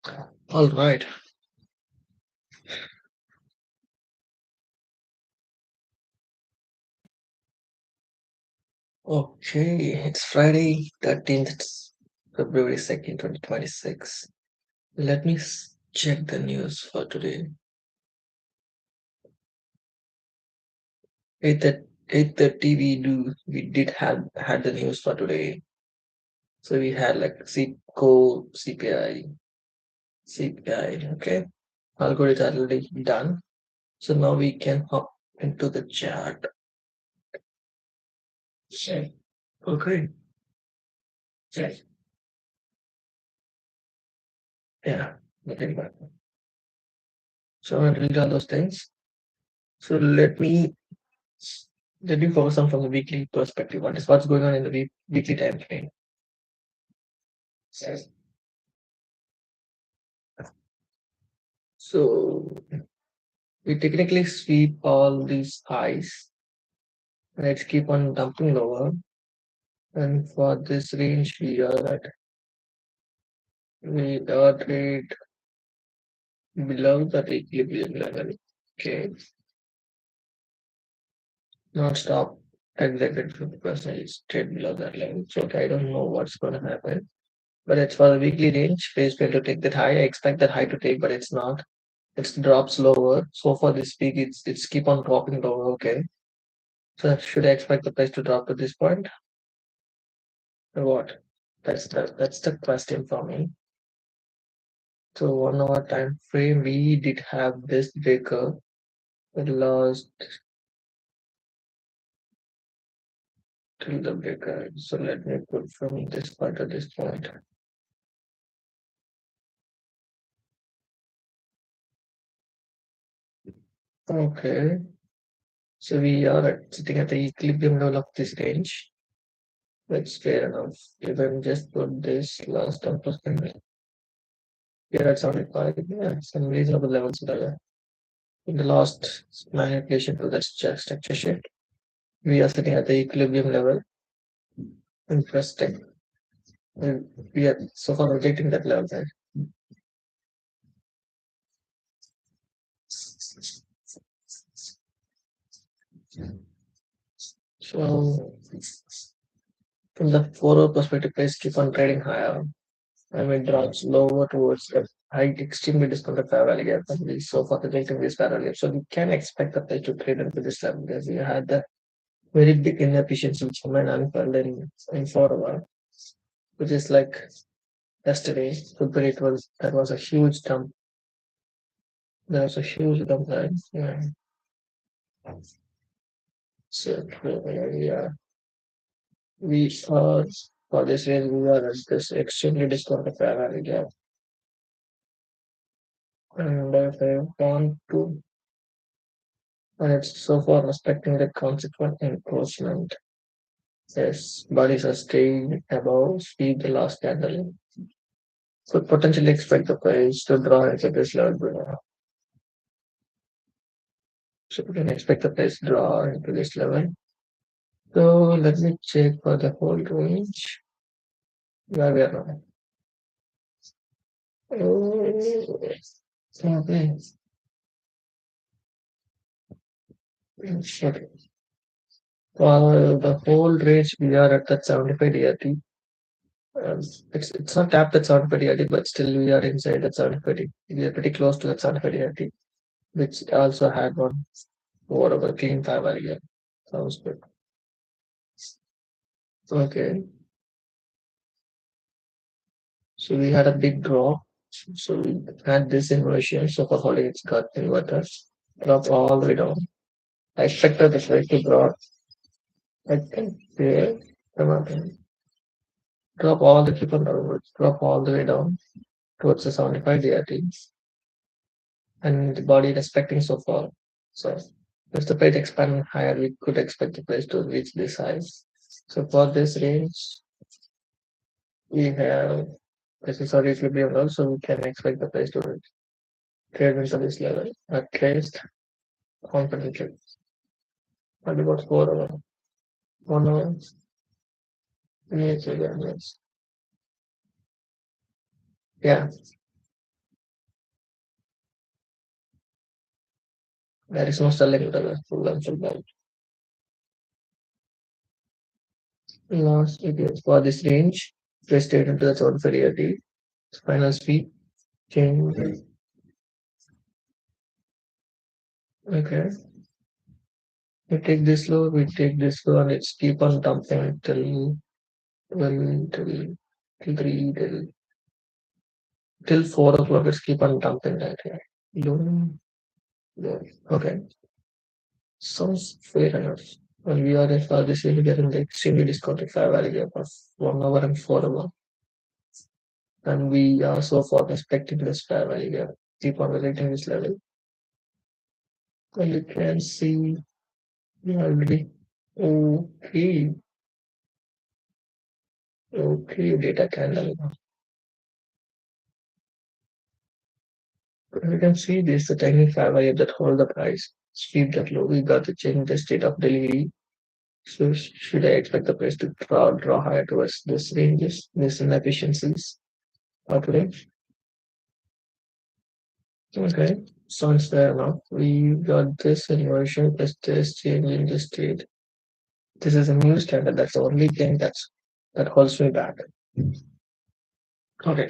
All right. Okay, it's Friday, 13th February 2nd, 2026. Let me check the news for today. 8:30 we did have had the news for today. So we had like CPI. Okay. Algorithm already done. So now we can hop into the chart. Okay. Okay. Yeah. Nothing bad. So I'm going to read all those things. So let me focus on from the weekly perspective. What's going on in the weekly time frame? So we technically sweep all these highs and let's keep on dumping lower. And for this range, we are trade below the equilibrium level. Okay, not stop exactly 50%. It's trade below that level. So okay, I don't know what's going to happen. But it's for the weekly range. Phase fail to take that high. I expect that high to take, but it's not. It's drops lower. So for this week, it's keep on dropping lower. Okay. So should I expect the price to drop to this point or what? That's the question for me. So 1 hour time frame, we did have this breaker. It lost till the breaker. So let me put from this point to this point. Okay. So we are sitting at the equilibrium level of this range. That's fair enough. Even just put this last 10%. We're at 75. Yeah, some reasonable levels there. In the last manipulation to that structure shift, we are sitting at the equilibrium level. Interesting. And we are so far rejecting that level there. So from the 4 hour perspective, price keep on trading higher. I mean drops lower towards the high extremely discounted fair value gap. And we so far rejecting this fair value gap. So we can expect the price to trade into this level because we had the very big inefficiency which remained unfurled in 4 hour, which is like yesterday. So but it was that was a huge dump. There was a huge dump there. Yeah. So yeah, we are for this range we are at this extremely discounted fair value gap. And if I want to, and it's so far respecting the consequent encroachment. Yes, bodies are staying above speed the last candle. Could potentially expect the price to draw into this level. So we can expect the price draw into this level. So let me check for the whole range where we are now. Oh, okay. Sorry. For the whole range, we are at that 75 DRT. Um, it's not tapped at 75 DRT, but still we are inside that 75 DRT. We are pretty close to that 75 DRT, which also had one whatever clean five again. Sounds good. Okay. So we had a big drop. So we had this inversion. So for holding its got inverter, drop all the way down. I expected the price to drop. I think there, come on, drop all the keep on downwards, drop all the way down towards the 75 DRT, and the body respecting so far. So if the price expand higher, we could expect the price to reach this size. So for this range, we have this is our equilibrium level, so we can expect the price to trade into this level at least confidently. And about 4 hours, 1 hour, yes, yes. Yeah, There is no selling the full and full value. Last details for this range, press straight into the zone for reality. Final speed change. Okay. We take this low, we take this low, and it's keep on dumping till well till 3 till 4 o'clock. It's keep on dumping that here. Low, low. Okay. Sounds fair enough. When we are for this, we get in the extremely discounted fair value gap of 1 hour and 4 hour. And we are so far respecting this fair value gap. Keep on relating this level. And you can see we already okay. Okay, data candle. We can see this the technical fair value that hold the price. Speed that low. We got to change the state of delivery. So should I expect the price to draw higher towards this ranges, this inefficiencies? Okay. Okay, sounds fair enough. We got this inversion plus this change in the state. This is a new standard. That's the only thing that holds me back. Okay,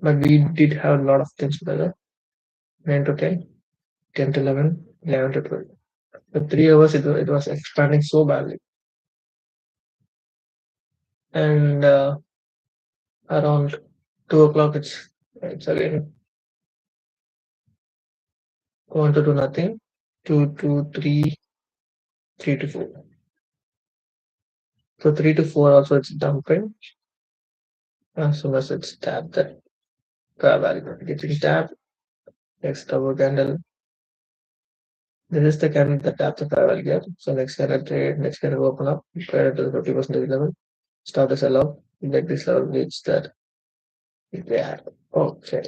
but we did have a lot of things together. 9 to 10, 10 to 11, 11 to 12. For 3 hours, it was expanding so badly. And around 2 o'clock, it's again 1 to 2 nothing, 2 to 3, 3 to 4. So 3 to 4 also it's dumping as soon as it's tapped that value getting tapped. Next double candle. This is the candle that taps the fair value gap. So next candle trade, next candle open up, trade to the 50% level, start to sell off, like this level reach that there. Okay.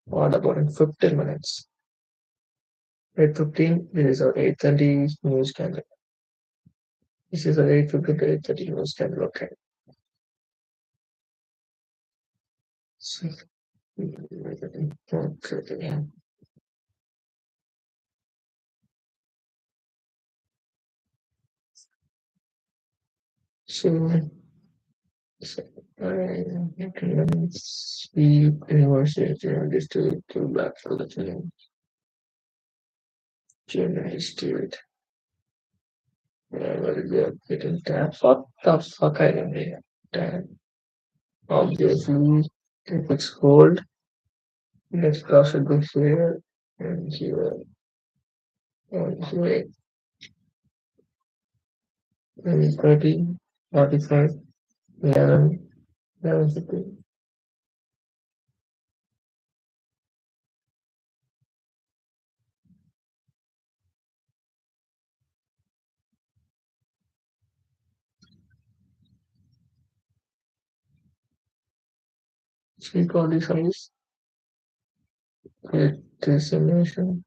What about in 15 minutes? 8:15, this is our 8:30 news candle. This is our 8:50 to 8:30 news candle. Okay. So, okay. So, so I can see university and this to back for the Junior Street. What is it? Getting that? What the fuck I don't know. Damn. Obviously, if it's cold, let's cross it this here and here and here. And 30, 45, 11, 11, 15. Speak all these eyes. Get this simulation.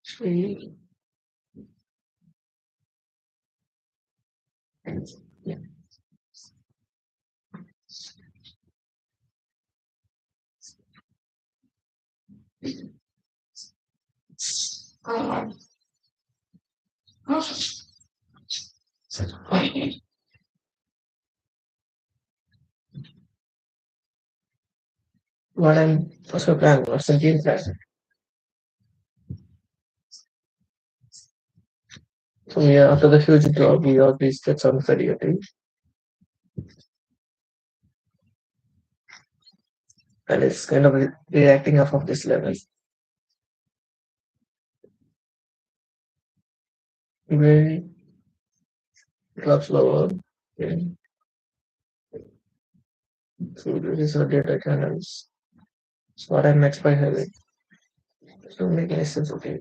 Three. Yeah. What's your plan? What's the game plan? So yeah, after the huge drop, we all reached that some variety, and it's kind of reacting off of this level. Very drops lower. Okay. So this is our data channels. So what I'm next by having. So make any sense, okay.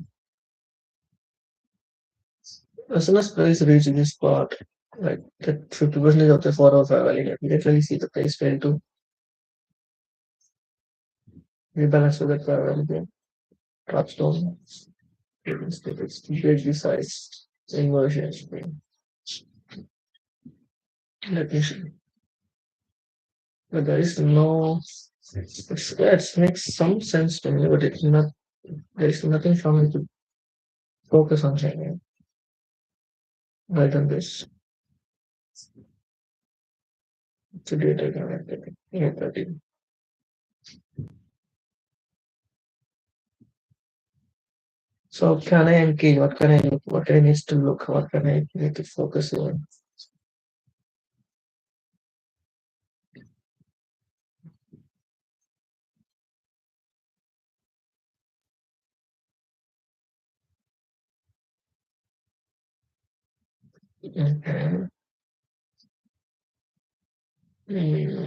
As soon as price reach this spot, like that 50% of the 4 or 5 value, we literally see the price fail to rebalance to that value again, drops down, it's break the size, inversion. Let me see. But there is no, yeah, it makes some sense to me, but it's not, there is nothing for me to focus on China rather than this. To data connected. Yeah, 30. So can I engage? What can I look? What I need to look? What can I need to focus on? Okay. Mm.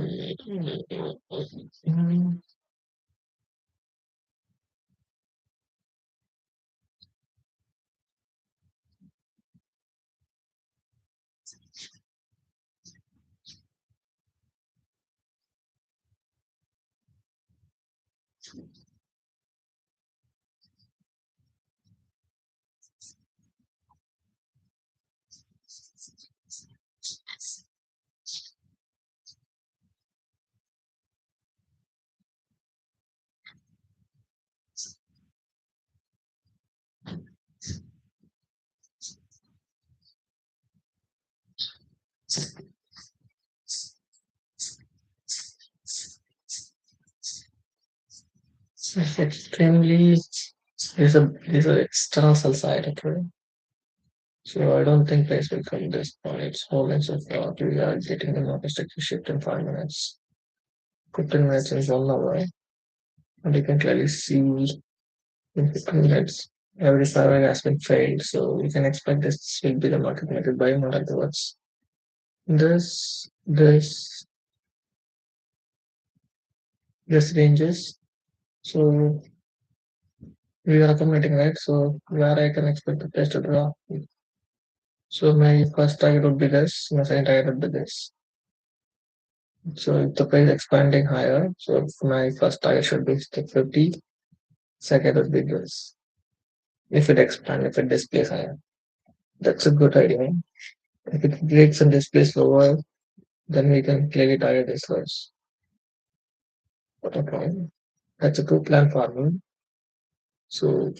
It's extremely there's an external side of it. So I don't think price will come this point. It's whole and so far. We are getting the market structure shift in 5 minutes, 15 minutes is 1 hour. And you can clearly see in 15 minutes every survey has been failed. So we can expect this will be the market maker by not afterwards. This ranges. So we are accumulating, right? So where I can expect the price to drop. So my first target would be this, my second target would be this. So if the price expanding higher, so if my first target should be 50, second would be this. If it expands, if it displays higher, that's a good idea. If it breaks and displays lower, then we can clearly target this first. But okay, that's a good plan for me. So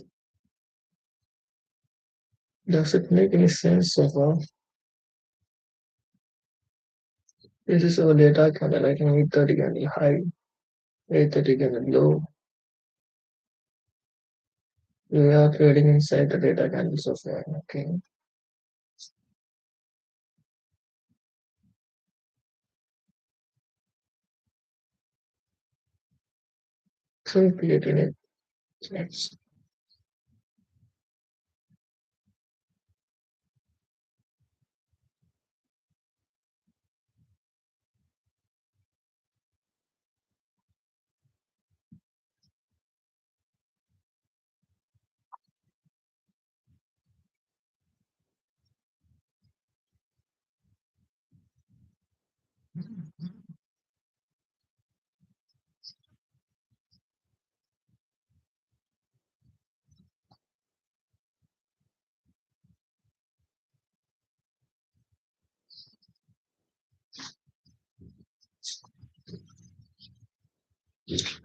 does it make any sense so far? This is our data kind of like 830 can be high, 830 can be low. We are trading inside the data candles of okay. So creating it. Yes.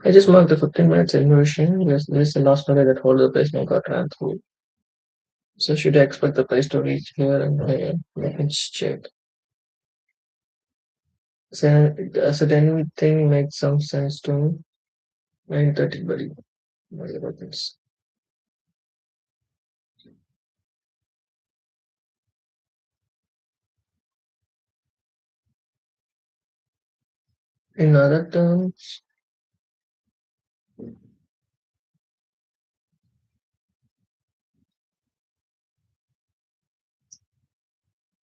I just marked the 15 minutes inversion. This is the last target that hold the price now got ran through. So should I expect the price to reach here and here? Let me just check. So does it anything make some sense to me? 930 buddy. What about this? In other terms,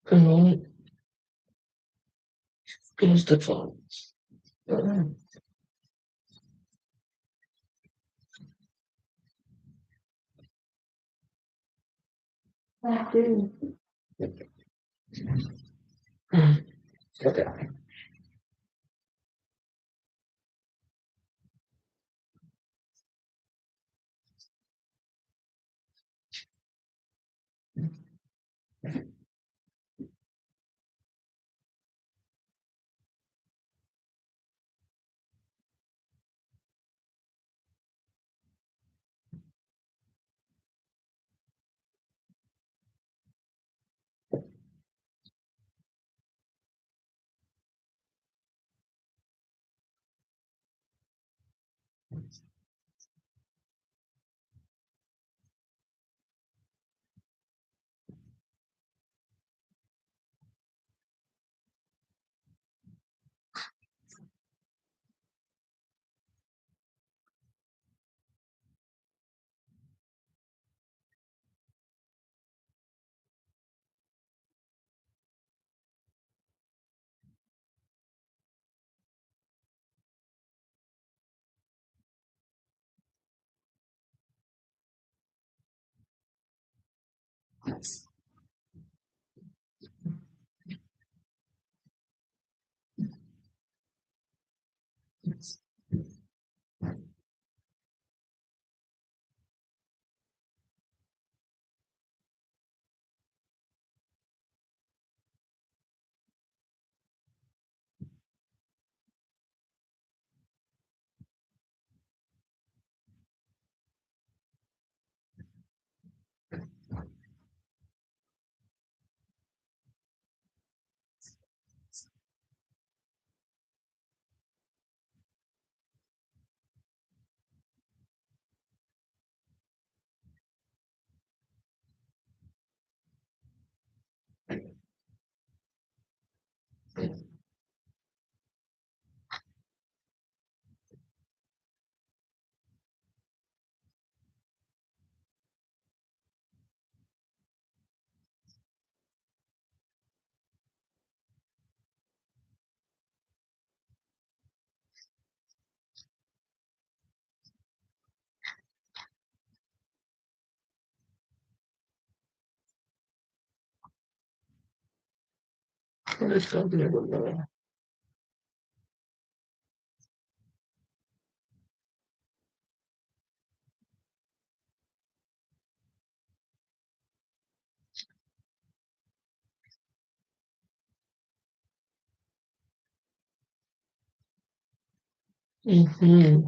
you know, close the phone. Okay. Let's talk about that. Mm-hmm.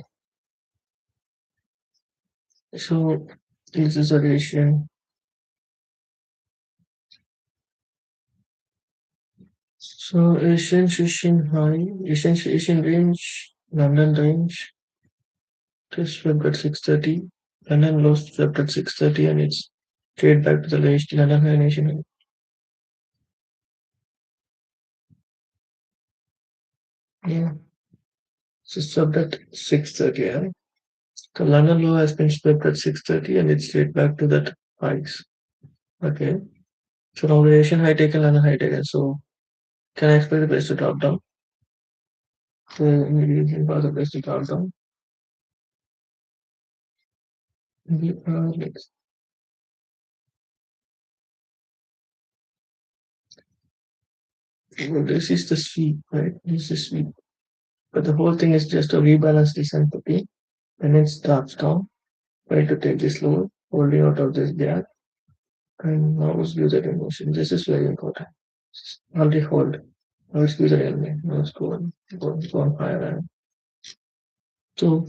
So this is a Asian. So Asian High, Asian Range, London Range, test swept at 6:30. London low swept at 6:30, and it's straight back to the latest London High Nation High. Yeah, so swept at 6:30. Yeah. So London low has been swept at 6:30, and it's straight back to that highs. Okay. So now the Asian high taken, London high taken. So can I expect the price to drop down? So maybe for the price to drop down. Maybe, well, this is the sweep, right? This is sweep. But the whole thing is just to rebalance this entropy, and it drops down. Try to take this lower, holding out of this gap, and now let's view that in motion. This is very important. Already hold. Now let's view the element. Now it's going higher. So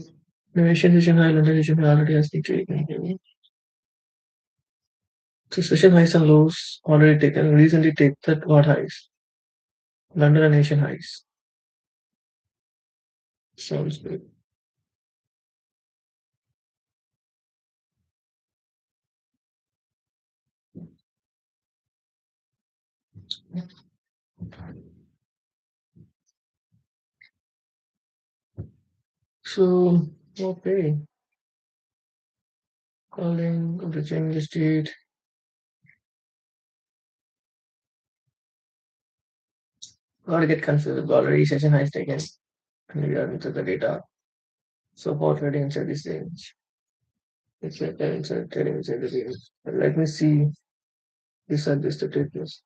the Asian session high, London session high already has been taken. So session highs and lows already taken. Recently take that what highs? London and Asian highs. Sounds good. So okay, calling of the change state. Gotta get confused. Already session highs taken. And we are into the data. So for trading inside this range. It's like inside trading inside the range. But let me see. These are just the techniques.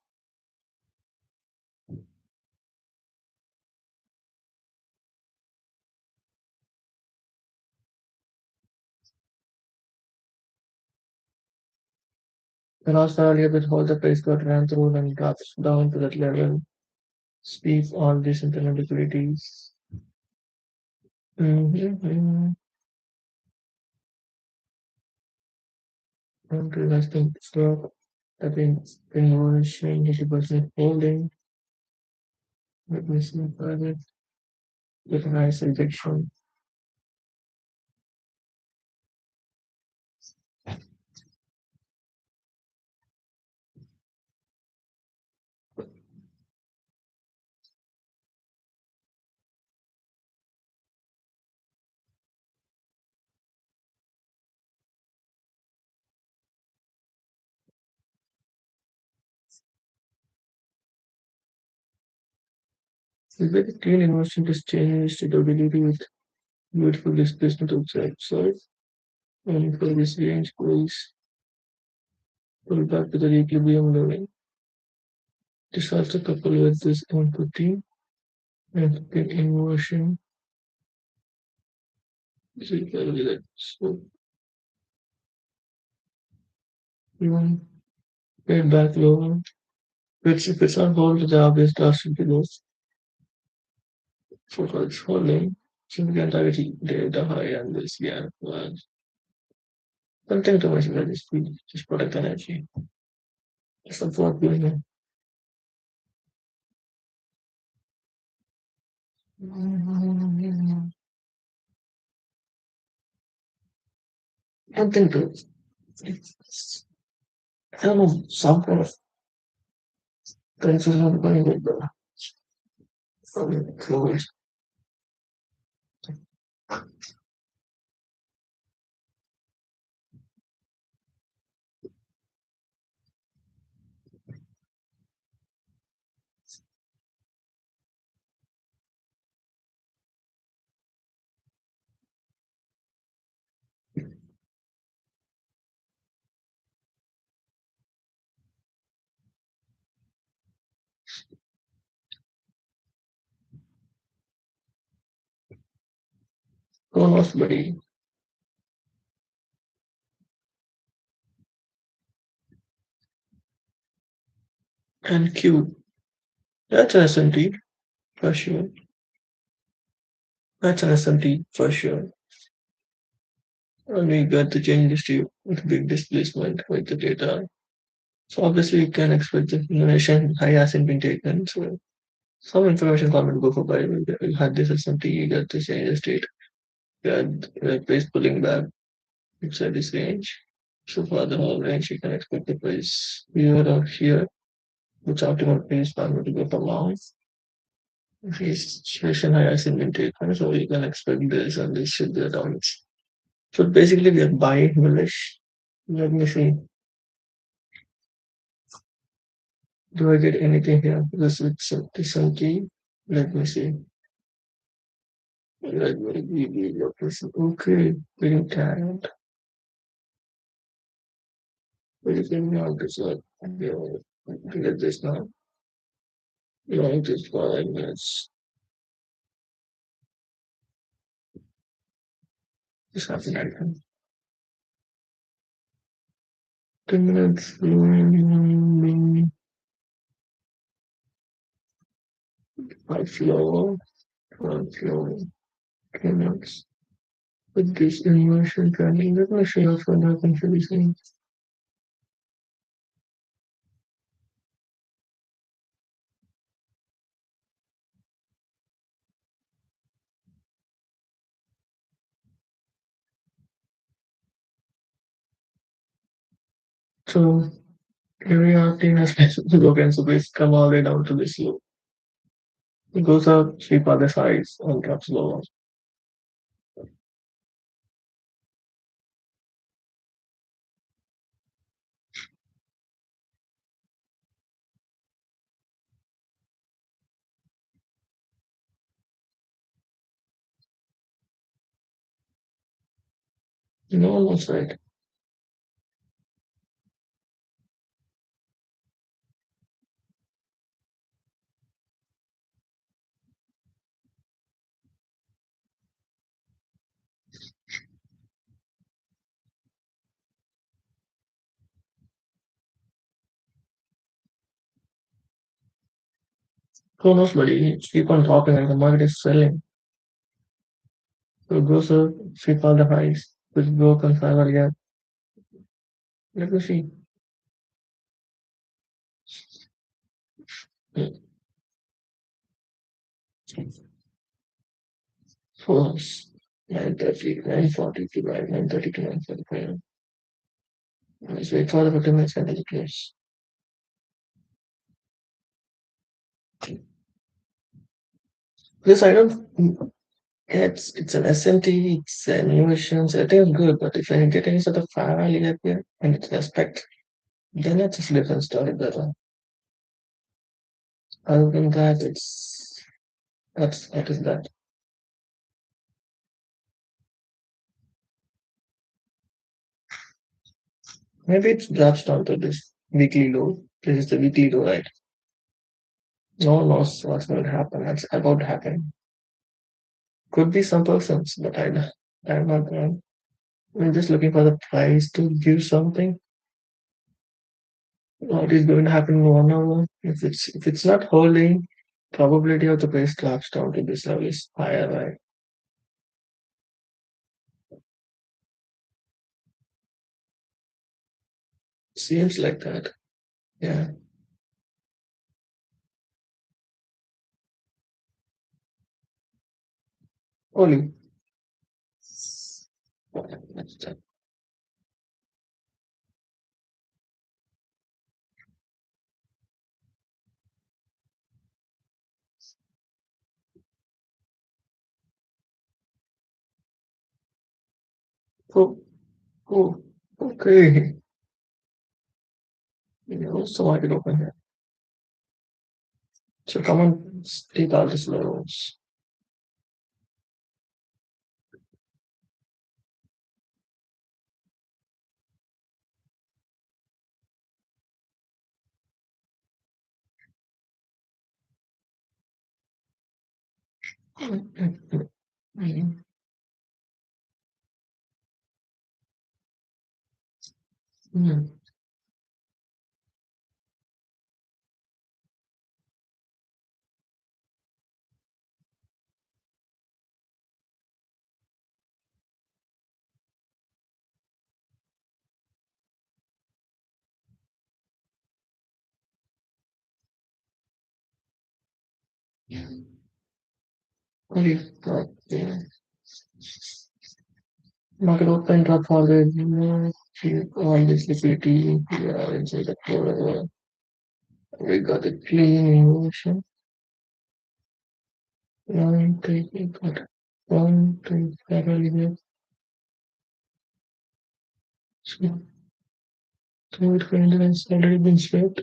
And also earlier that how the price got ran through and drops down to that level, speeds all these internal liquidities. Mm-hmm. And investing stock, I think innovation, 80% holding, witnessing private, with nice injection. It's very clean innovation to change the ability with beautiful displacement outside. So, and for this range, please pull back to the equilibrium level. This also coupled with this empathy and get inversion. So you can do that. So even get back lower. Which if it's not hold the obvious task should be those for it's holding. So we can target the high and this gap. Something to mention that is just protect energy. Support doing it. Something to I don't know, some kind of criticism going with the fluid. Almost body and Q. That's an SMT for sure. That's an SMT for sure. And we got the change history with big displacement with the data. So obviously you can expect the information high hasn't been taken. So some information can't go for by you had this SMT, you got the change state, you had the price pulling back inside this range. So for the whole range you can expect the price here or here, which optimal price value to go for long. If this situation high hasn't been taken, so you can expect this and this should be down. So basically we are buying bullish. Let me see. Do I get anything here? Because it's some key. Let me see. Let me give you your person. Okay, getting tired. But you can now decide. Get this now. Long just 5 minutes. Just half an hour. 10 minutes. I flow. I flow. 10 minutes. With this immersion training, let me show you what happens for these things. So area thing has been broken, so please come all the way down to this low. It goes out, sweep other sides, and drops lower. You know, almost right. Who knows, buddy? It's keep on dropping and the market is selling. So it goes up, sweep all the highs, with broken fiber gap. Let me see. Force 9:30, 9:40 to 9:30 to 9:45. Let's wait for the 15 minutes and then close. This I don't. It's an SMT, it's an innovations. I think it's good, but if I get any sort of family up here and it's respect, then it's a different story. But other than that, it's that's what is that? Maybe it drops down to this weekly low. This is the weekly low, right? No one knows what's going to happen. That's about to happen. Could be some persons, but I'm not. I'm just looking for the price to give something. What is going to happen in 1 hour? If it's not holding, probability of the price drops down to this level is higher, right? Seems like that. Yeah. Only. That's that. Oh, oh, okay. So market open here. So come on, take all these levels. Mm, mm, only, yeah. Market open, drop forward, all this liquidity, yeah, inside the core. We got a clean motion. One, three, got one, two, parallel here. So, so it has already been swept.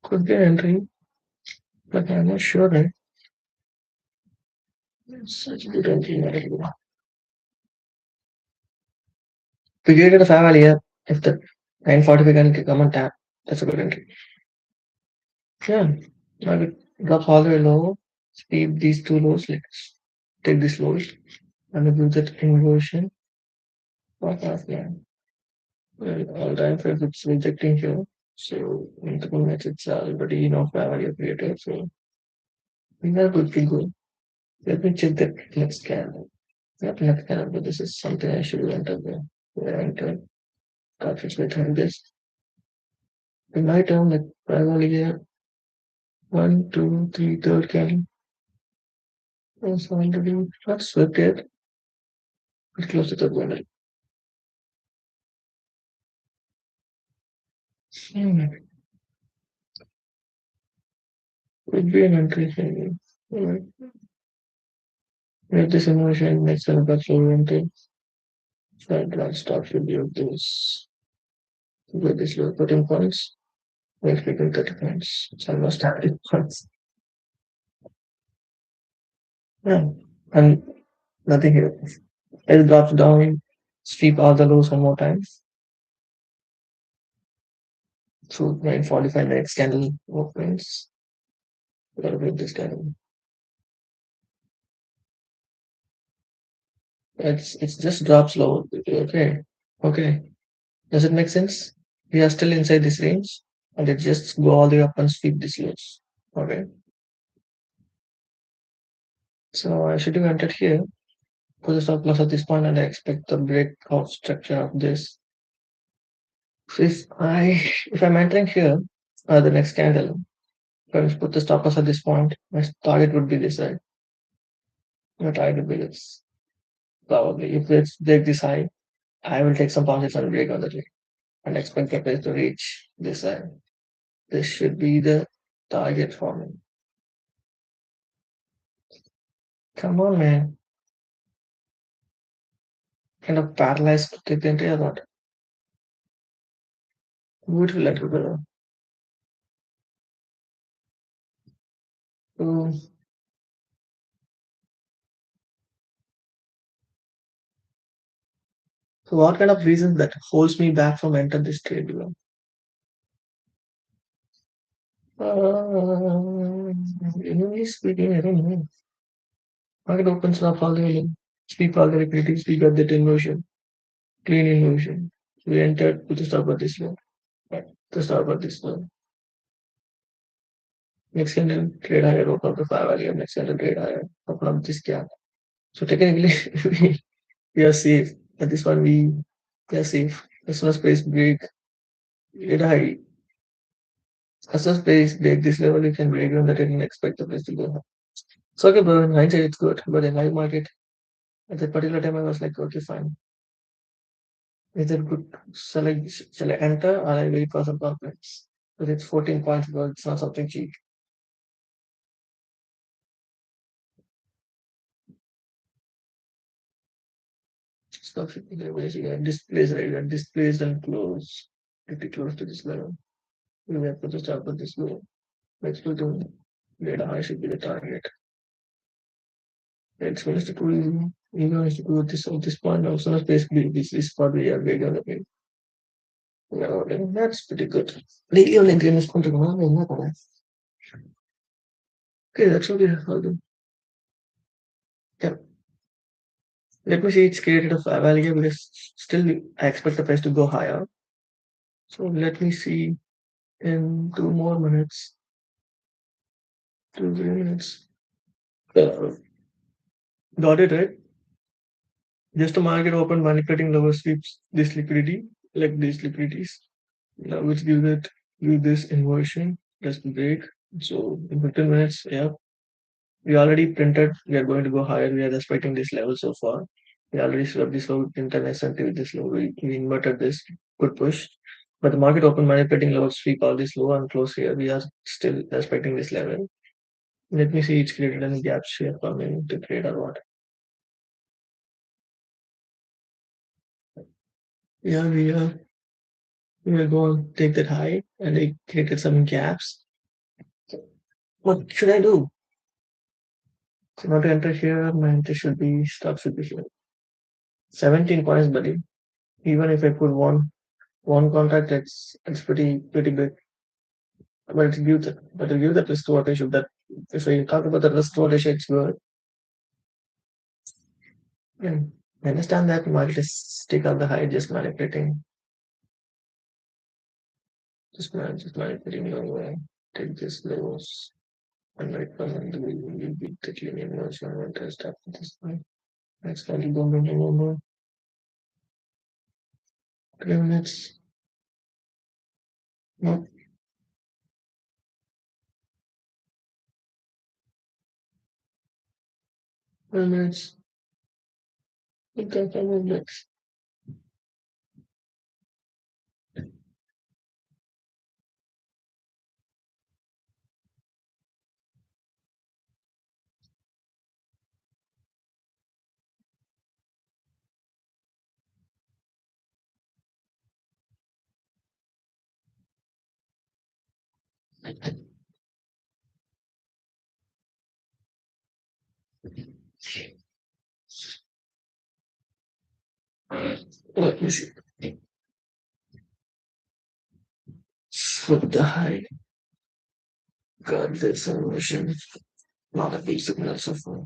Could be an entry, but I'm not sure, right? It's such a good entry, not a good one. If you get a family here, if the 9:45 can come and tap, that's a good entry. Yeah, market drops all the way low, sweep these two lows, like take this lows, and do that inversion. What else, yeah. Well, all time frame it's rejecting here. So in the minutes it's already family created. So we are good to go. Let me check the next scan. Not next scan, but this is something I should enter there. Where I enter cartridge behind this. In my term, like primarily here, one, two, three, third can. Also already not swept yet. But close to the window. Hmm. Would be an entry maybe. Alright. Make this emotion makes an about oriented. So I'll start with you this with this low putting points. Next we can 30 points. It's almost 30 points. Yeah. And nothing here. It drops down, sweep all the lows one more time. So 9:45 next candle opens. Gotta break this candle. It's just drops low. Okay. Okay. Does it make sense? We are still inside this range. and it just go all the way up and sweep this lows. Okay, so I should have entered here, put the stop loss at this point, and I expect the breakout structure of this. So if I'm entering here, the next candle, if I put the stop loss at this point, my target would be this side. My target would be this. Probably if it's break this high, I will take some profits and break on the trade and expect the price to reach this side. This should be the target for me. Come on, man. Kind of paralyzed to take the entire lot. Beautiful letter, brother. So, so what kind of reason that holds me back from enter this trade, bro? Generally speaking, I don't know. Market opens up all the speak all the liquidity, speak of that inversion, clean inversion. We entered with the stop at this one. Right. The stop at this one. Next candle trade higher, open up the 5 value, next candle trade higher, open up this gap. So technically, we are safe. At this one, we are safe. As soon as price break, it high. As soon as price break this level, you can break on that and expect the price to go high. So okay, bro, in hindsight, it's good. But in live market, at that particular time, I was like, okay, fine. Is it good? Shall I enter or I wait for some profits? But it's 14 points, bro. It's not something cheap. Stop shipping leverage again. Displays right here. Displays and close. Pretty close to this level. We have to start with this low. Let's go to data high should be the target. It's going to do even if you do this at this point also basically this is probably a big on the way. Yeah, okay, that's pretty good. Daily on LinkedIn is going to come in. Okay, that's okay. I'll do. Yeah. Let me see it's created a value because still I expect the price to go higher. So let me see in 2 more minutes, 2 3 minutes. Uh, got it right? Just a market open manipulating lower sweeps this liquidity, like these liquidities, which gives it give this inversion, just break. So in 15 minutes, yeah, we already printed. We are going to go higher. We are respecting this level so far. We already swept this low international with this low. We inverted this good push. But the market open manipulating lower sweep all this low and close here. We are still respecting this level. Let me see it's created any gaps here for me to trade or what. Yeah, we will go and take that high and I created some gaps. What should I do? So now to enter here, my entry should be stop should be here. 17 points, buddy. Even if I put one contract, it's pretty big. But it gives but it gives that risk to ratio that if I talk about the risk to ratio, it's good. And I understand that market is stick on the high, just manipulating, just manipulating low. Take this lows and right from the will be the clean inversion and test after this point. Next value don't remember 3 minutes. No, 3 minutes. Okay, 5 minutes. Let me see. With the high, got this inversion. Not a big signal so far.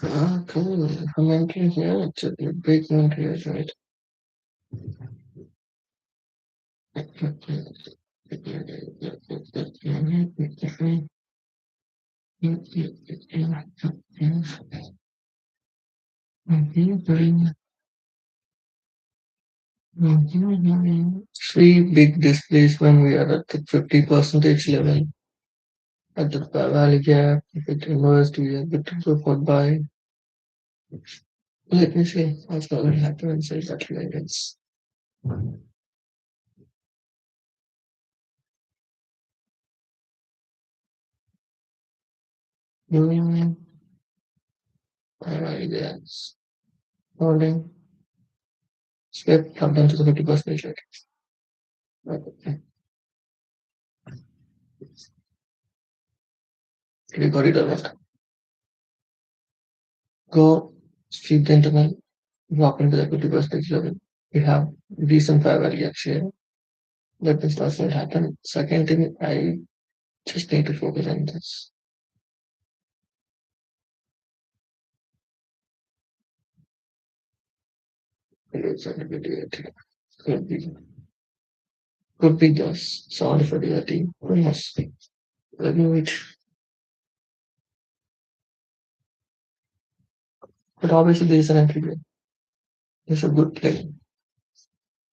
Ah, cool. Commentary here. It's a big commentary, right? Three big displays when we are at the 50 percentage level at the valley gap. If it inversed, we are good to go for buy. Let me see what's going to happen inside that guidance. Mm, alright, yes. Holding. Skip. Come down to the 50 percentage. Okay. We got it all. Go. Street gentlemen. Walk into the 50 percentage level. We have recent fair value share. That is that's what happened. Second thing, I just need to focus on this. It's a bit irritating. Could be, could be just sorry for the team. Yes. Let me wait. But obviously there is an entry there. There's a good play.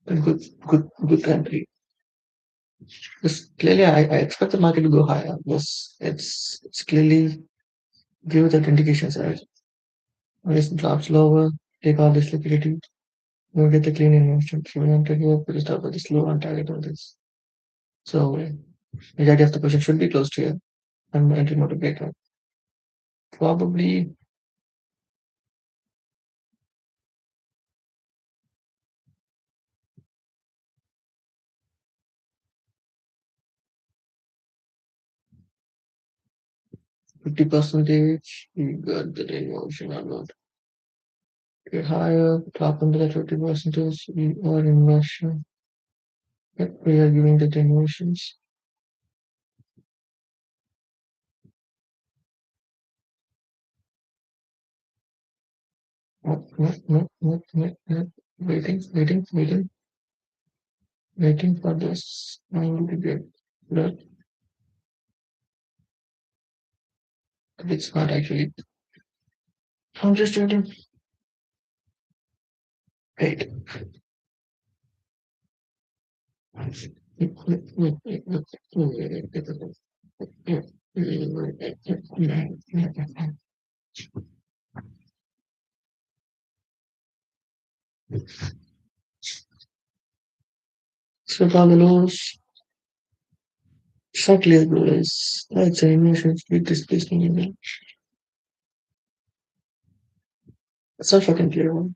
A good entry. Because clearly I expect the market to go higher. Yes, it's clearly give that indications, right? When it drops lower, take all this liquidity, you get the clean investment. So we enter here, put it up with this low on target on this. So the idea of the question should be closed here and entry mode to break out. Probably 50 percentage, you got the emotion or not. Get higher, top under that 50 percentage, you are investing. Yep, we are giving the emotions. No, no, no, no, no, no. Waiting for this. I will be good. But it's not actually. I'm just waiting. Wait. So, Pavlos, shortly ago is that's an emotions with displacement. It's not fucking clear one.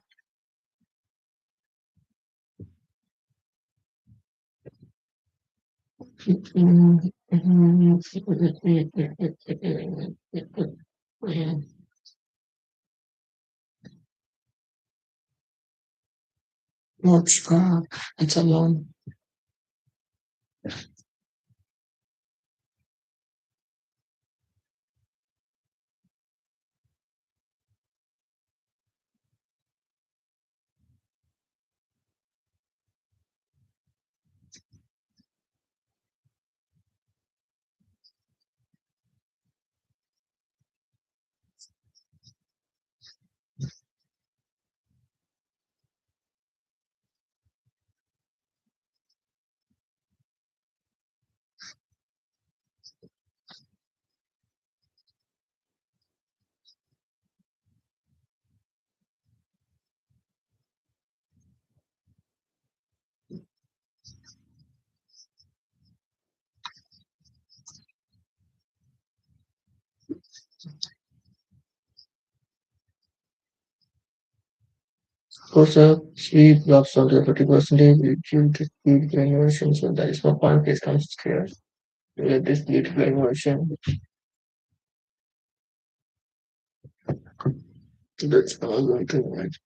Not strong. It's alone. Course, sleep drops onto 50%. You choose to keep the inversion, so that is no point. This comes here. Let this beautiful inversion. That's all I'm going to write.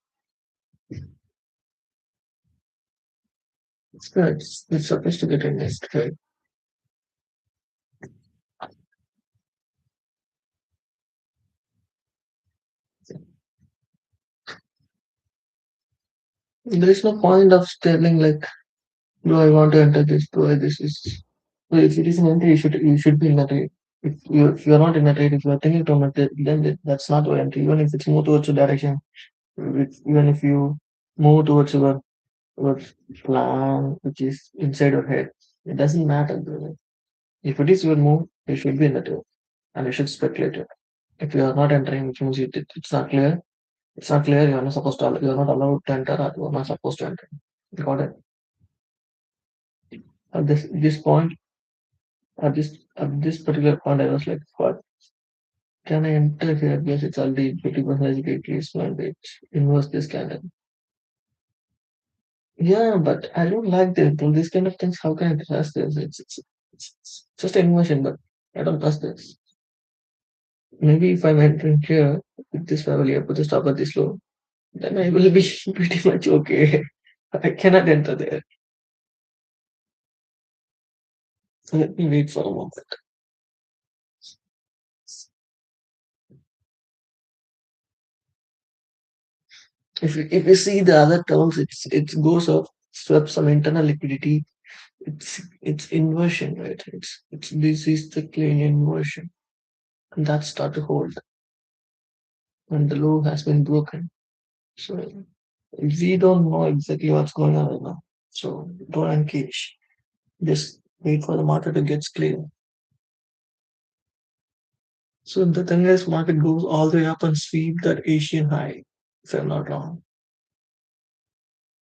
Yeah, it's supposed to get in this trade. There is no point of telling like, do I want to enter this? Do I this is well, if it is an entry, you should be in that trade. If you're not in that trade, if you're thinking to enter, then that's not your entry. Even if it's more towards your direction, even if you move towards your plan, which is inside your head, it doesn't matter. Brother. If it is your move, you should be in the trade and you should speculate it. If you are not entering, which means it's not clear. It's not clear. You're not supposed to. You're not allowed to enter. Or you're not supposed to enter. You got it. At this point, at this particular point, I was like, what can I enter here? Because it's already 50% decrease mandate. Invest this candle. Yeah, but I don't like this kind of things. How can I trust this? It's just an emotion, but I don't trust this. Maybe if I'm entering here with this family, I put the stop at this low, then I will be pretty much okay. I cannot enter there. So let me wait for a moment. If you see the other terms, it goes up, swept some internal liquidity. It's inversion, right? It's this is the clean inversion, and that start to hold, and the low has been broken. So we don't know exactly what's going on right now. So don't engage. Just wait for the market to get clear. So the thing is, market goes all the way up and sweep that Asian high, if I'm not wrong.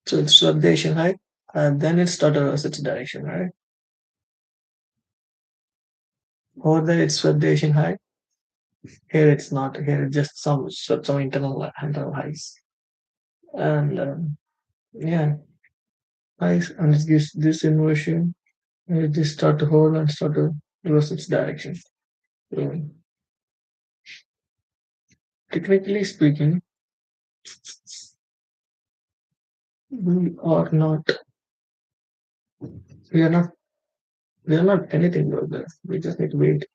So it swept the Asian high, and then it started reverse its direction, right? Over there, it swept the Asian high. Here it's not. Here it's just some swept some internal highs, and yeah, highs, and it gives this inversion. And it just start to hold and start to reverse its direction. So, technically speaking, we are not. We are not. We are not anything about that. We just need to wait.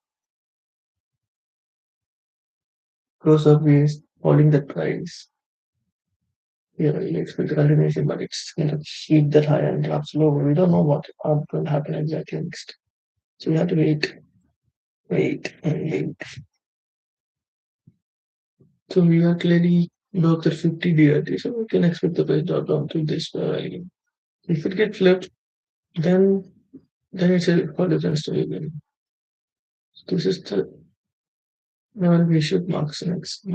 Close up is holding the price. Yeah, you expect a continuation, but it's going to hit that high and drops low. We don't know what going to happen exactly next. So we have to wait, wait, and wait. So we are clearly below the 50 DRT, so we can expect the price drop down to this value. If it gets flipped, then it's a whole different story again. This is the level we should mark next.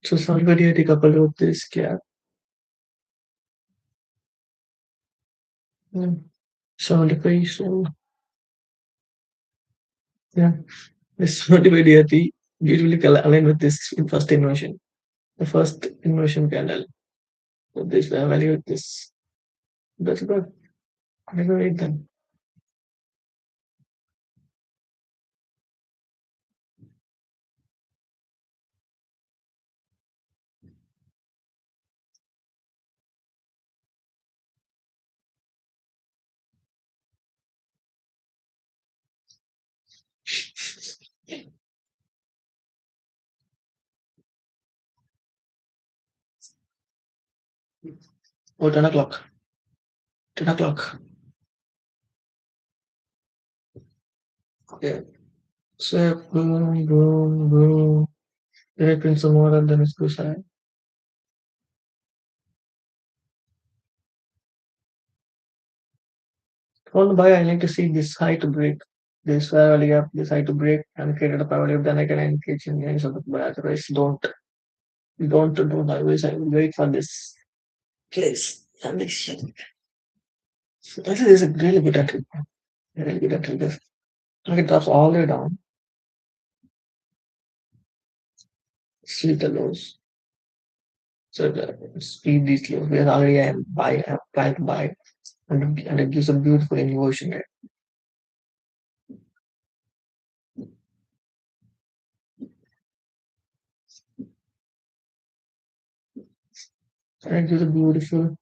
So somebody had a couple of this gap. 75, so yeah, this 75 DRT usually align with this first inversion. The first inversion candle. So this value with this. That's good. I will wait then. Oh, 10 o'clock. 10 o'clock. Yeah. So boom, boom, boom. Then I print some more and then it goes high. On the buy, I need to see this high to break. This value up, this high to break and create a power up, then I can engage in any sort of buy. Otherwise, don't always I will wait for this place. And this shit. So this is a really good entry. Really good entry. This it drops all the way down. See the lows. So speed these lows. Where already I am trying to buy and it gives a beautiful inversion rate. And it is a beautiful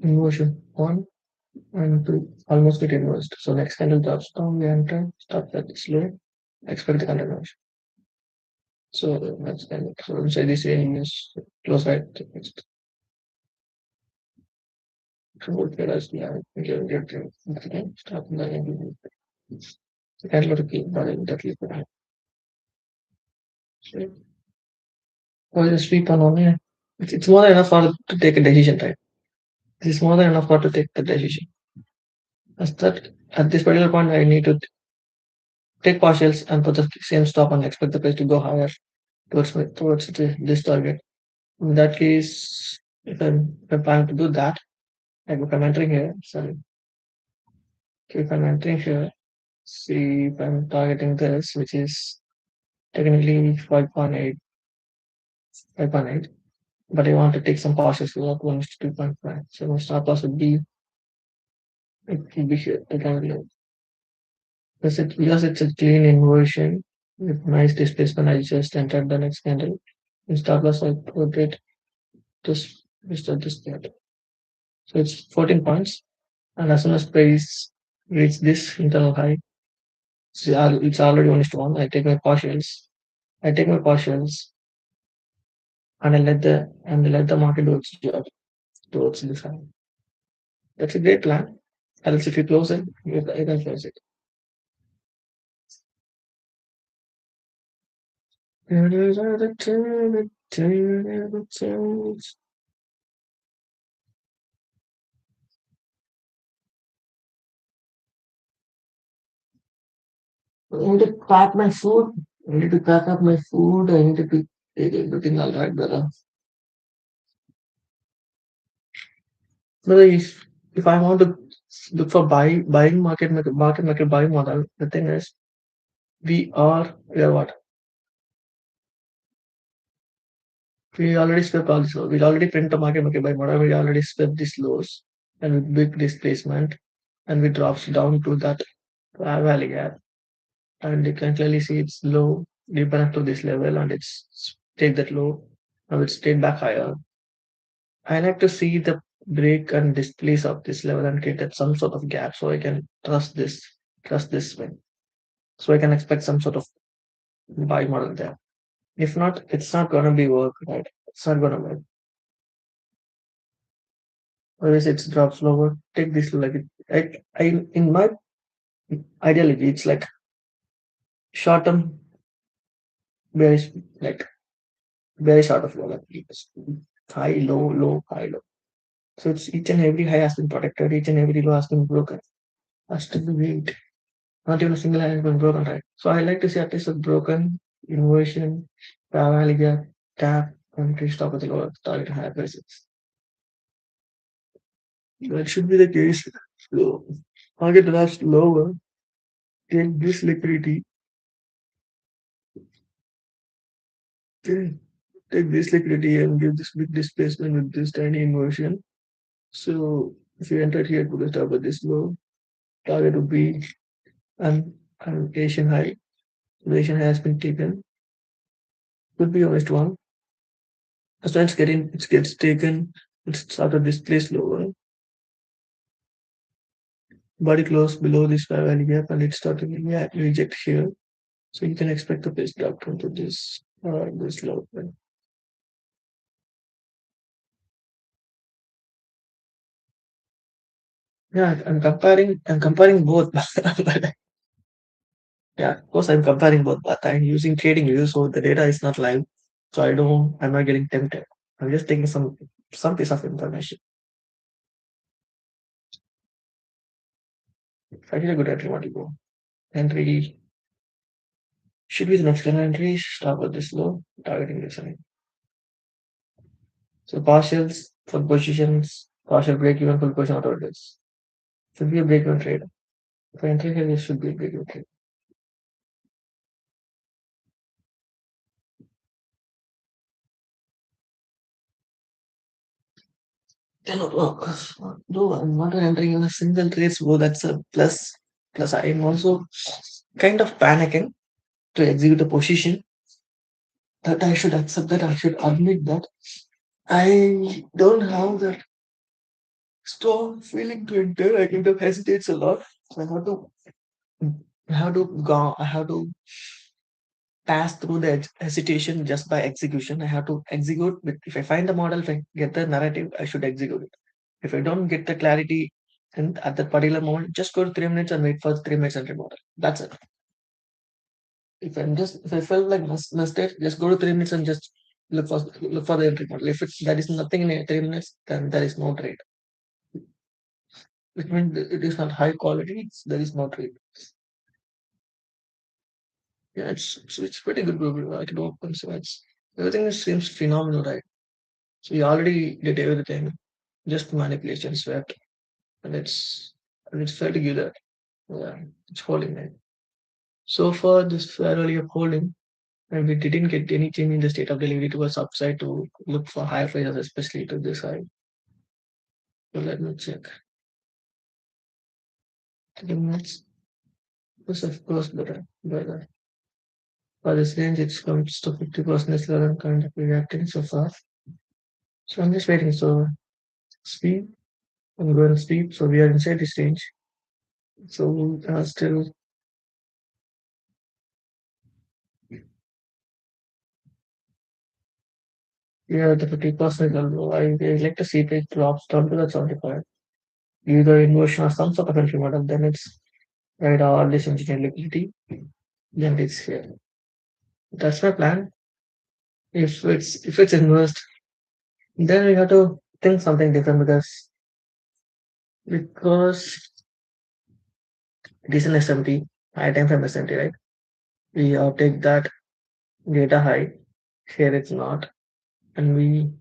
inversion. One and two almost get inversed. So next candle drops down, we enter, stop at slow, expect the continuation. So that's kind of so inside this range is close right next. So what whereas yeah, get stop the candle to keep running that keep running. So or just sweep on only. It's more than enough for to take a decision, right? It's more than enough for to take the decision. As that at this particular point I need to take partials and put the same stop and expect the price to go higher towards this target. In that case, if I'm planning to do that, like if I'm entering here, sorry, if I'm entering here, see if I'm targeting this, which is technically 5.8, but I want to take some partials for that 1 to 2.5. So my stop loss would be it will be here. I can because it's a clean inversion with nice displacement. I just entered the next candle. In stop loss, I put it just at this point. So it's 14 points. And as soon as price reach this internal high, it's already 1:1. I take my partials and I let the market do its job towards this high. That's a great plan. Else if you close it, you can close it. I need to pack my food. I need to pack up my food. I need to take everything all right, brother. Brother, if I want to look for buying market buying model, the thing is we are what? We already swept also. We already print the market buying model. We already swept these lows and with big displacement and we drops down to that valley gap. And you can clearly see it's low, deep enough to this level and it's take that low. Now it's stayed back higher. I like to see the break and displace of this level and create some sort of gap so I can trust this swing. So I can expect some sort of buy model there. If not, it's not gonna be work, right? It's not gonna work. Whereas it drops lower, take this like it. I in my ideology, it's like short term bearish, like very short of low, like high, low, low, high, low. So it's each and every high has been protected, each and every low has been broken. Has to be weak. Not even a single line has been broken, right? So I like to see at least a broken inversion, parallel gap, tap, and restop with the lower target higher prices. That should be the case. So target last lower, take this liquidity, take, take this liquidity and give this big displacement with this tiny inversion. So if you enter here to the top of this low, target would be an Asian high. The Asian high has been taken. Could be honest one. As when it gets taken, it's started this place lower. Body close below this value gap and it started reject here. So you can expect the price drop into this low. Yeah, I'm comparing both. Yeah, of course I'm comparing both, but I'm using trading views, so the data is not live. So I'm not getting tempted. I'm just taking some piece of information. If I did a good entry, what you go? Entry should be the next entry, start with this low, targeting this line. So partials for positions, partial break even, full position, whatever it is. Should be a break even trade. If I enter here, this should be a break even trade. Then, though I'm not entering in a single trade, so that's a plus. Plus, I'm also kind of panicking to execute a position that I should accept that I should admit that I don't have that strong feeling to enter. I kind of hesitates a lot. So I have to pass through the hesitation just by execution. I have to execute. But if I find the model, if I get the narrative, I should execute it. If I don't get the clarity and at that particular moment, just go to 3 minutes and wait for 3 minutes and remodel. That's it. If I felt like mistake, just go to 3 minutes and just look for the entry model. If it's there is nothing in 3 minutes, then there is no trade. Which means it is not high quality. There is no trade. Yeah, it's pretty good. I can open so it's everything seems phenomenal, right? So we already did everything, just manipulation swept, and it's fair to give that. Yeah, it's holding it. So far, this fair value of holding, and we didn't get any change in the state of delivery towards upside to look for higher prices, especially to this side. So let me check. 3 minutes. This of course better. For this range, it comes to 50% level kind of reacting so far. So I'm just waiting. So speed, I'm going speed. So we are inside this range. So still, yeah, the 50% level. I like to see it drops down to the 75. Either inversion or some sort of entry model. Then it's right all this engineering liquidity. Then it's here. That's my plan. If it's inversed, then we have to think something different because it is an SMT, high time frame SMT, right? We take that data high. Here it's not, and we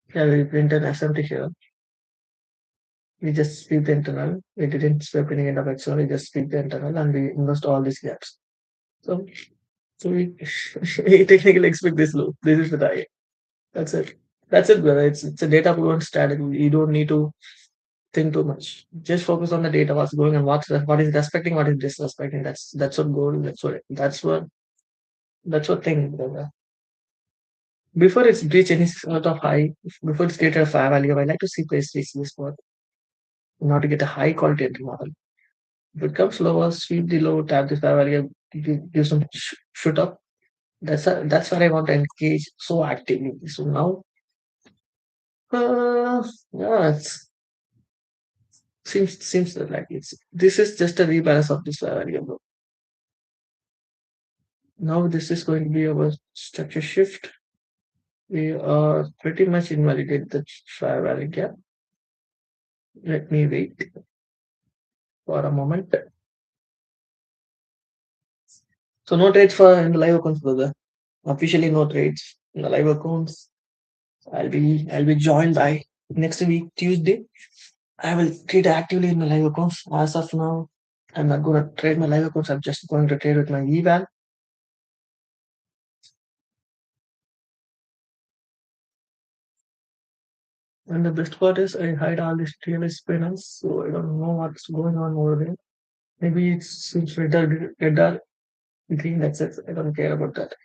print an SMT here. We just sweep the internal. We didn't sweep any end of external. We just sweep the internal, and we invest all these gaps. So, so we technically expect this loop. This is the target. That's it. That's it, brother. It's a data proven strategy. You don't need to think too much. Just focus on the data, what's going on, what is respecting, what is disrespecting. That's what goal. That's what thing, brother. Before it's reached any sort of high, before it's created a fair value, I like to see place this spot in order to get a high quality entry model. If it comes lower, sweep the low, tap the fair value, give some shoot up. That's where I want to engage so actively. So now, yeah, seems like it's this is just a rebalance of this fair value, bro. Now this is going to be our structure shift. We are pretty much invalidate the fair value gap. Let me wait for a moment. So no trades for in the live accounts, brother. Officially no trades in the live accounts. I'll be joined by next week Tuesday. I will trade actively in my live accounts. As of now, I'm not going to trade my live accounts. I'm just going to trade with my eval. And the best part is I hide all these TLS payments, so I don't know what's going on over there. Maybe it's red green. That's it. I don't care about that.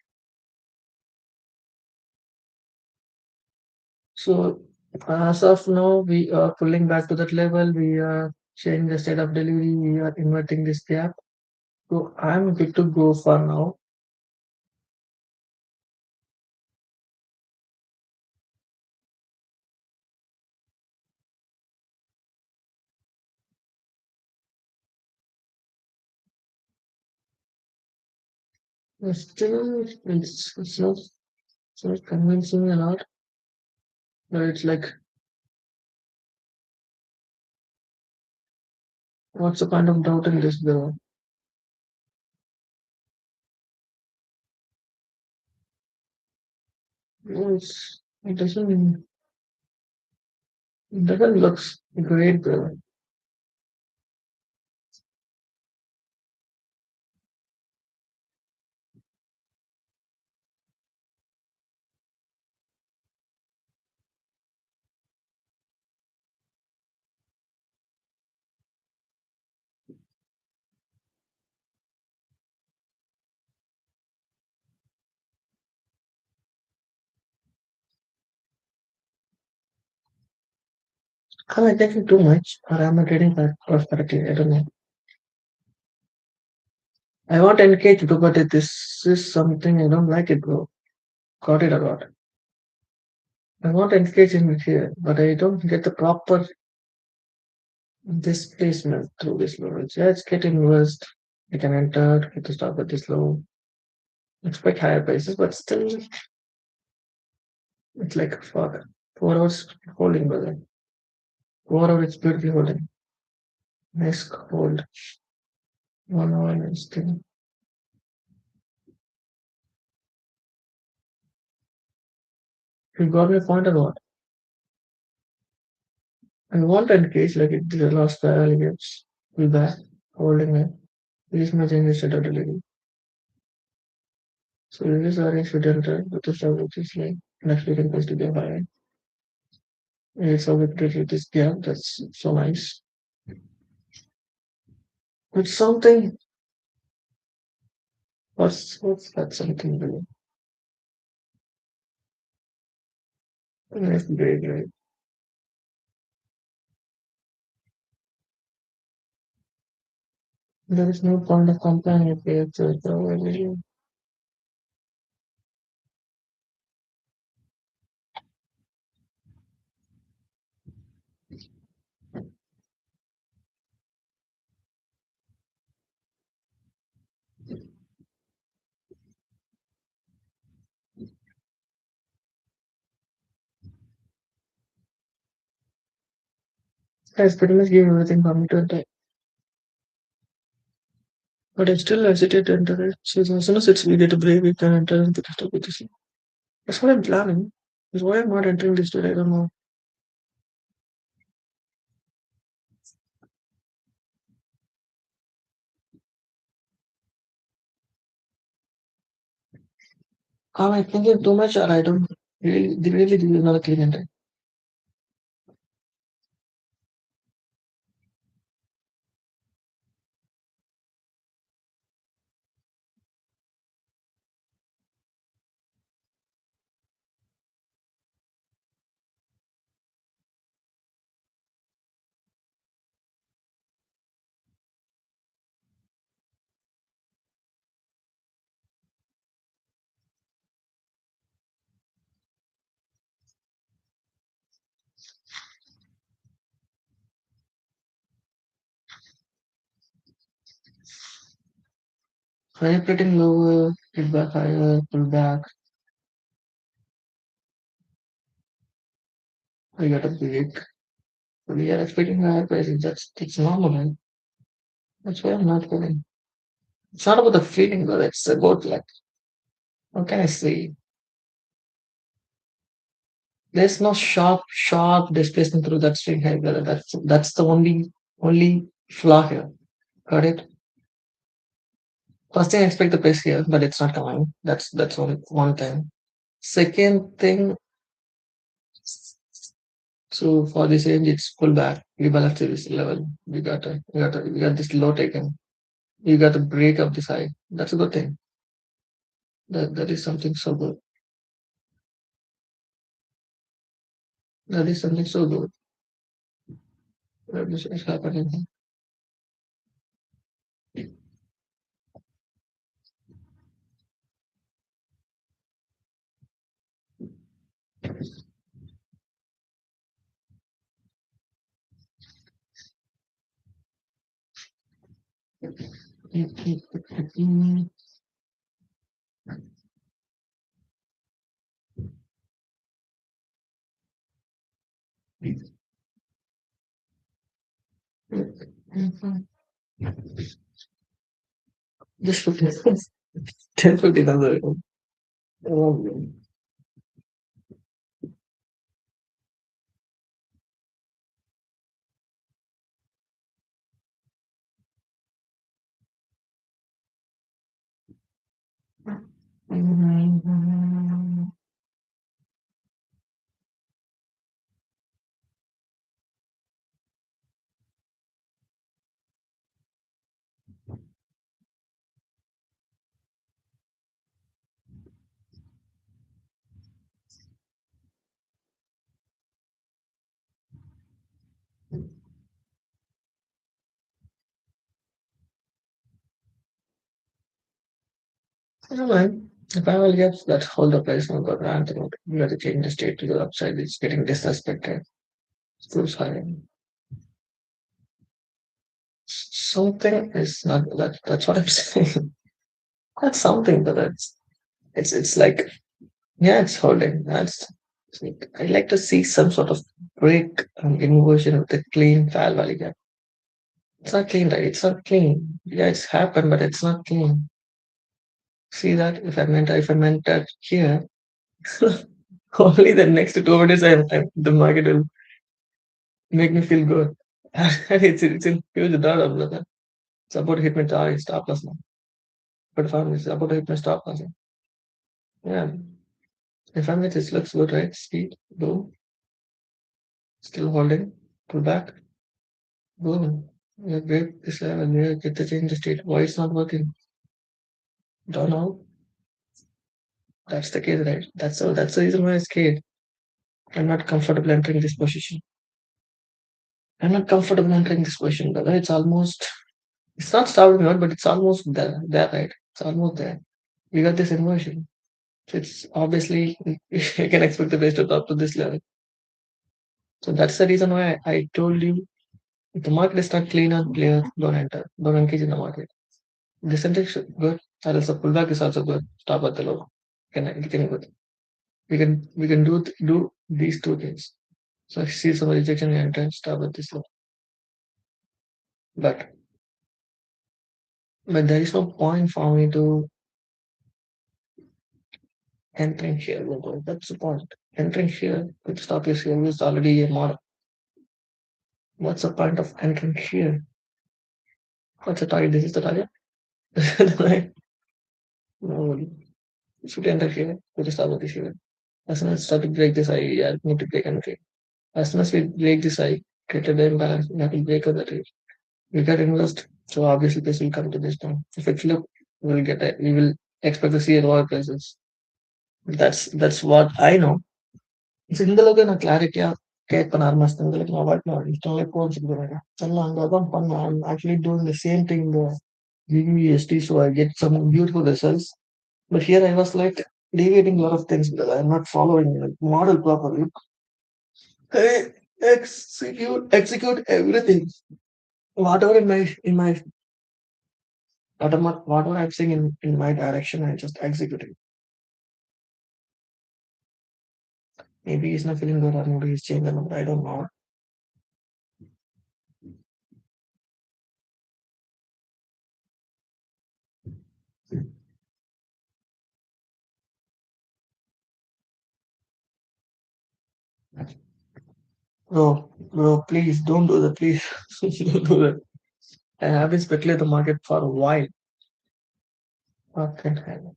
So as of now, we are pulling back to that level. We are changing the state of delivery. We are inverting this gap. So I'm good to go for now. Still, it's not convincing a lot. But it's like, what's the point of doubting this, bro? It doesn't look great, bro. Am I taking too much or am I getting that prosperity? I don't know. I want NK to do, but this is something I don't like it, bro. Got it a lot. I want NK in here, but I don't get the proper displacement through this leverage. Yeah, it's getting reversed. I can enter, get to start with this low, expect higher prices, but still, it's like fuck. 4 hours holding, brother. 4 hours, it's beautifully holding. Nice hold. 1 hour, nice thing. You got my point or what? I want to engage like it did the last parallel games. Be back, holding it. This my change is delivery. So this is arrange should enter with the sub which is like next we can post to get higher. It's a with this gap, that's so nice. It's something what's that something really? Nice, great, great. There is no point of complaining if it's really guys pretty much give everything for me to enter. But I still hesitate to enter it. So as soon as it's we get a break, we can enter into the stuff with this. That's what I'm planning. That's why I'm not entering this today. I don't know. Am I thinking too much or I don't really do another clean entry? Manipulating lower, hit back higher, pull back. I got a break. So we are expecting higher prices. That's normal, right? That's why I'm not going. It's not about the feeling, but it's about like what can I say? There's no sharp displacement through that string high, brother. That's the only flaw here. Got it? First thing I expect the price here, but it's not coming. That's one thing. Second thing, so for this range, it's pull back. We balance to this level. We got this low taken. You got to break up this high. That's a good thing. That is something so good. That is something so good. That is happening. Just 50, 10, 15 other. No, man. If I will get that hold the place on the ground, you got to change the state to the upside. It's getting disrespected. Schools hiring. Something is not that. That's what I'm saying. That's something, but it's like yeah, it's holding. That's it's like, I like to see some sort of break inversion with the clean file valley gap. It's not clean, right? It's not clean. Yeah, it's happened, but it's not clean. See that? If I meant that here, only the next 2 minutes the market will make me feel good. And it's in huge dollar, brother. It's about to hit my target stop loss now. But family it's about to hit my stop loss. Yeah. If family this looks good, right? Speed, boom, still holding, pull back, boom. Yeah, break this level, yeah, get the change the state. Why it's not working? Don't know. That's the case, right? That's the reason why I'm scared. I'm not comfortable entering this position. I'm not comfortable entering this position, brother. It's not starting out, but it's almost there, right? It's almost there. We got this inversion. So it's obviously you can expect the base to top to this level. So that's the reason why I told you if the market is not clean and clear, don't enter. Don't engage in the market. This index is good. Or else the pullback is also good. Stop at the low. You can good. We can do these two things. So if you see some rejection and enter, stop at this low. But but there is no point for me to entering here. That's the point. Entering here, quick stop is here is already a model. What's the point of entering here? What's the target? This is the target. Right? No, you should enter here. Quick stop at this here. As soon as I start to break this, I need to break entry. As soon as we break this, I created an imbalance. We have to break other trade. We got invest. So obviously this will come to this down. If it flip, we will expect to see a lower prices. That's what I know. So ఇందులోకి నా clarity కేட்பேன் Mast ఇందులోకి నా వాటిలో ఇష్టంలో కోల్చుకున్నాను చాలా అంగం పన్ను I'm actually doing the same thing USD so I get some beautiful results but here I was like deviating a lot of things because I'm not following the model properly. I execute everything whatever whatever I'm saying in my direction I just execute it. Maybe he's not feeling good or maybe he's changing the number I don't know. Bro, please don't do that. Please don't do that. I have been speculating the market for a while. What can happen?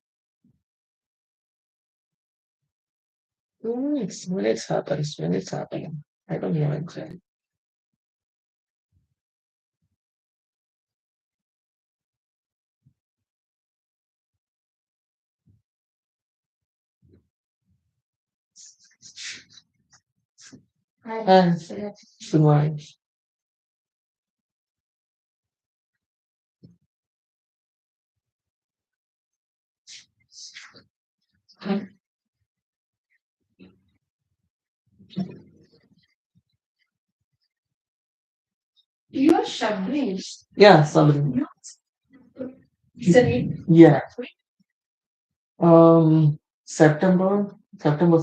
When it's happens, when it's happening. I don't know exactly. And good morning. You're Shabri. Yeah, Sabri. Yeah. September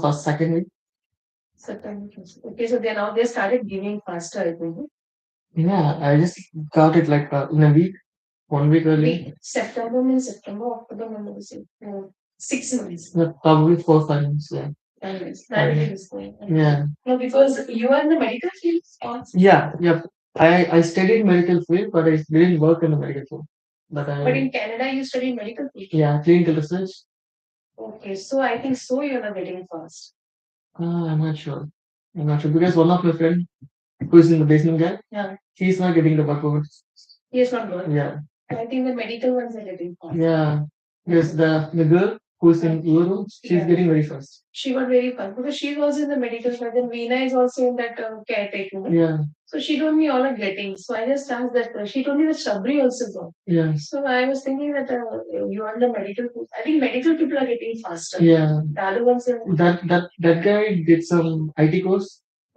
first, second week. September 1st. Okay, so they started giving faster, I think. Yeah, I just got it like in a week, 1 week early. Wait, September means September, October, November, December. 6 months. No, probably 4 5 months. Yeah. 5 months. That is going. Yeah. No, because you are in the medical field. Yeah, yeah. I studied medical field, but I didn't work in the medical field. But in Canada, you studied medical field. Yeah, clinical research. Okay, so I think so you're not getting fast. I'm not sure. I'm not sure because one of my friend who is in the basement guy, yeah, he's not getting the workout. He is not good. Yeah. I think the medical ones are getting fast. Yeah. Yes, the girl who's in your room, she's Yeah. getting very fast. She got very fast because she was in the medical field and Veena is also in that caretaking. Yeah. So she told me all are getting. So I just asked that. She told me that Shabri also got. Yeah. So I was thinking that you are in the medical field. I think medical people are getting faster. Yeah. The other ones are. That guy did some IT course.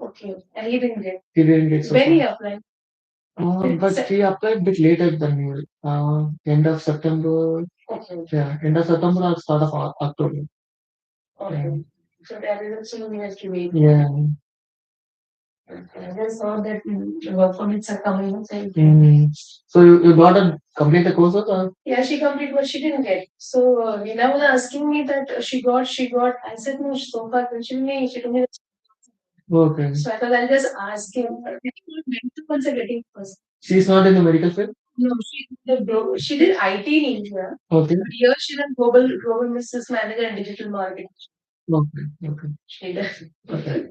Okay. And he didn't get. He didn't get so When he far. applied? But he applied a bit later than me. End of September. Okay. Yeah, end of September or start of October. Okay. Yeah. So that is also he has to wait. Yeah. I just saw that work permits are coming. So So you got to complete the course or? yeah, she completed, but she didn't get. So Veena was asking me that she got. I said no, so far she told me that. Okay. So I thought I'll just ask him. Medical ones are getting first. She's not in the medical field? No, she did IT in India. Okay. But here she did global business manager and digital marketing. Okay. Okay. She did. Okay.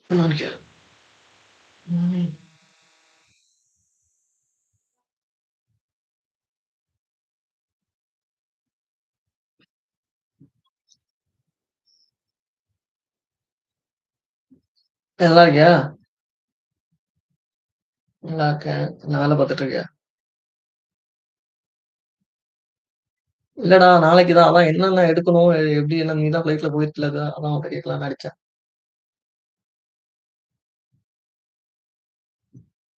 நினைக்கிறேன். ம். நல்லா இருக்கியா? நல்லா இருக்கேன். என்ன வேலை பார்த்துட்டு இருக்கியா? இல்லடா நாளைக்கு தான். அதான் என்னென்ன எடுக்கணும்? எப்படி என்ன நீ தான் ஃப்ளைட்ல போயிருக்கல அதான் உன்ட்ட கேட்கலான்னு அடிச்சேன்.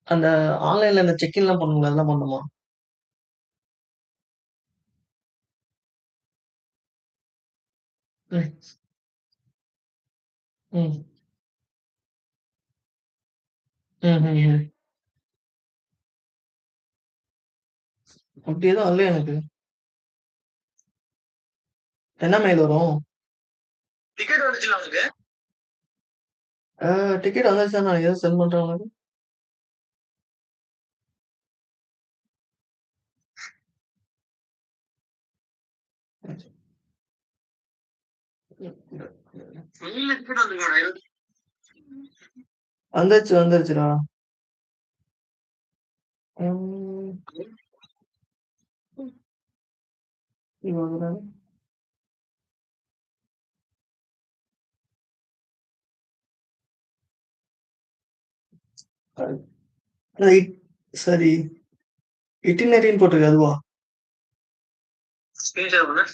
அந்த ஆன்லைன்ல இந்த செக் இன்லாம் பண்ணணும்ல அதெல்லாம் பண்ணணுமா? ம். ம். ம்ஹ்ஹ்ம். அப்படி எதுவும் வரலையே எனக்கு. என்ன மெயில் வரும்? டிக்கெட் வந்துச்சுல்ல உனக்கு? ஆ டிக்கெட் வந்துருச்சா நான் ஏதோ சென்ட் பண்றேன் உனக்கு. மெயில்ல டிக்கெட் வந்துருக்காடா. வந்துருச்சு வந்துருச்சுடா. ம். இவ்வளவுதான். ரைட். சரி. இட்டினரின்னு போட்டிருக்கு அதுவா? ஸ்கிரீன்ஷாட் பண்ணு.